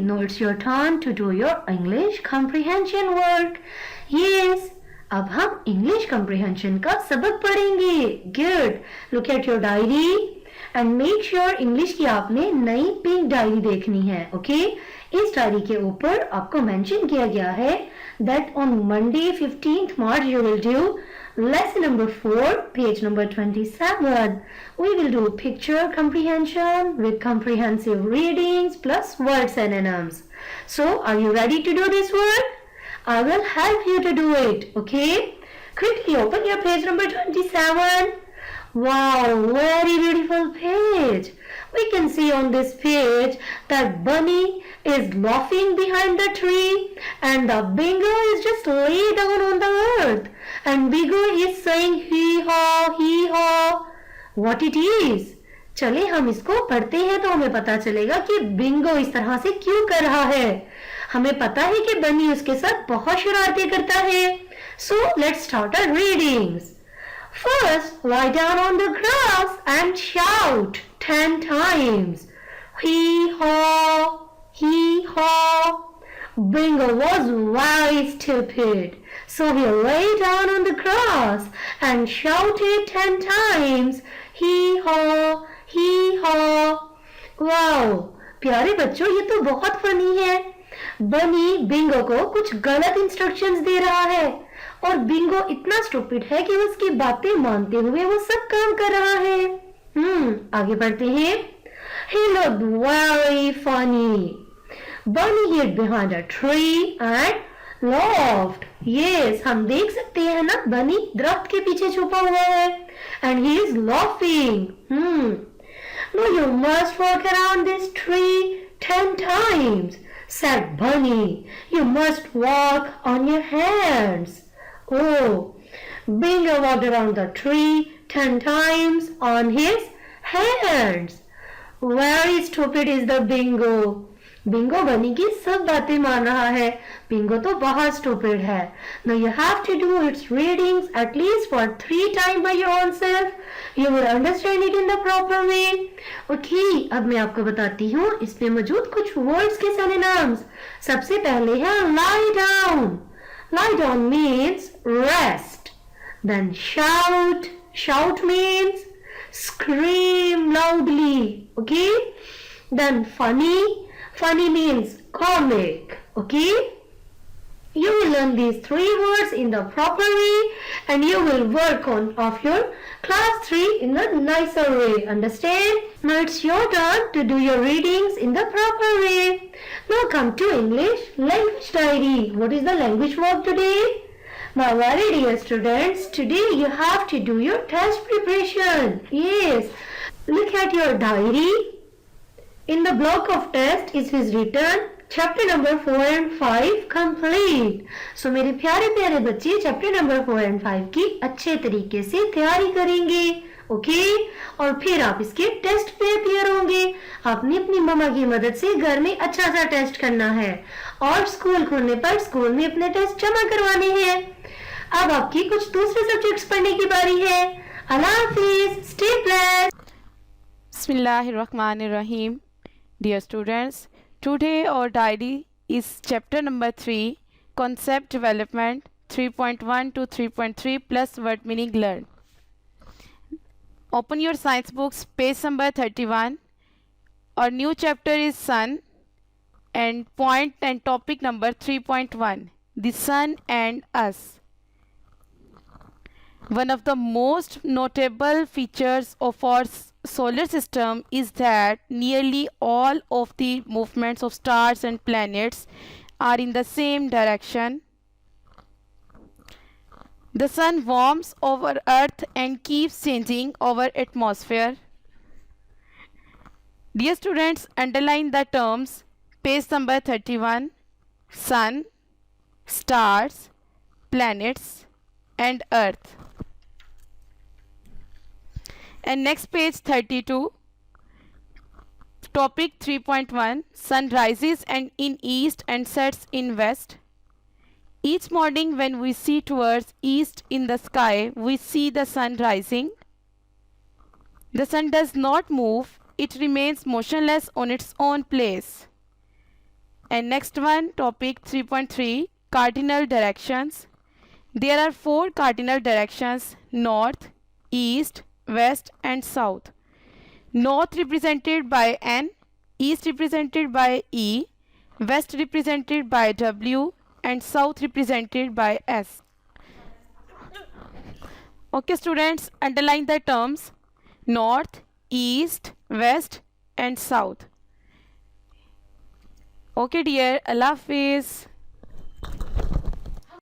now it's your turn to do your English comprehension work. Yes, अब हम English comprehension का सबक पढ़ेंगे. Good. Look at your diary and make sure English की आपने नई पिंक डायरी देखनी है. Okay? इस डायरी के ऊपर आपको मेंशन किया गया है that on Monday 15th March you will do lesson number 4, page number 27. We will do picture comprehension with comprehensive readings plus word synonyms. So, are you ready to do this work? I will help you to do it, okay? Quickly open your page number 27. Wow, very beautiful page. We can see on this page that Bunny is laughing behind the tree and the bingo is just lay down on the earth and bingo is saying hee haw. What it is? चले हम इसको पढ़ते हैं तो हमें पता चलेगा कि बिंगो इस तरह से क्यों कर रहा है. हमें पता है कि बनी उसके साथ बहुत शरारतें करता है. So let's start our readings. First, lie down on the grass and shout 10 times. Hee haw, hee haw. Bingo was very stupid. So he lay down on the grass and shouted 10 times. Hee haw, hee haw. Wow, प्यारे बच्चों ये तो बहुत funny है. बनी Bingo को कुछ गलत इंस्ट्रक्शंस दे रहा है और बिंगो इतना स्टूपिड है कि उसकी बातें मानते हुए वो सब काम कर रहा है. आगे बढ़ते हैं. He looked very funny. Bunny hid behind a tree and laughed. Yes, हम देख सकते हैं ना बनी दरख्त के पीछे छुपा हुआ है and he is laughing. No, you must walk around this tree 10 times, said Bunny. You must walk on your hands. Oh, Bingo walked around the tree 10 times on his hands. Very stupid is the Bingo. Bingo बनी की सब बातें मान रहा है. Bingo तो बहुत stupid है. Now you have to do its readings at least for 3 times by your own self. You will understand it in the proper way. Okay, अब मैं आपको बताती हूँ इसमें मौजूद कुछ words के synonyms. सबसे पहले है lie down. Lie down means rest. Then shout. Shout means scream loudly. Okay. Then funny. Funny means comic. Okay. You will learn these 3 words in the proper way and you will work on of your class 3 in a nicer way. Understand? Now it's your turn to do your readings in the proper way. Now come to English language diary. What is the language work today? My very dear students, today you have to do your test preparation. Yes. Look at your diary. In the block of test it is written chapter number 4 and 5 complete. So मेरे प्यारे प्यारे बच्चे chapter number 4 and 5 की अच्छे तरीके से तैयारी करेंगे. ओके और फिर आप इसके टेस्ट पे अपीयर होंगे. आपने अपनी मम्मा की मदद से घर में अच्छा सा टेस्ट करना है और स्कूल खुलने पर स्कूल में अपने टेस्ट जमा करवाने हैं. अब आपकी कुछ दूसरे सब्जेक्ट्स पढ़ने की बारी है. अल्लाह हाफिज. Stay blessed. Bismillahirrahmanirrahim. Dear students, today our diary is chapter number 3, Concept Development 3.1 to 3.3 plus word meaning learned. Open your science books, page number 31. Our new chapter is Sun and point and topic number 3.1, the Sun and Us. One of the most notable features of our solar system is that nearly all of the movements of stars and planets are in the same direction. The sun warms our earth and keeps changing our atmosphere. Dear students, underline the terms page number 31, sun, stars, planets and earth. And next page 32, topic 3.1, sun rises and in east and sets in west. Each morning when we see towards east in the sky, we see the sun rising. The sun does not move, it remains motionless on its own place. And next one, topic 3.3, cardinal directions. There are 4 cardinal directions: north, east, west and south. North represented by N, east represented by E, west represented by W and south represented by S. Okay students, underline the terms north, east, west and south. Okay dear, Allah Hafiz.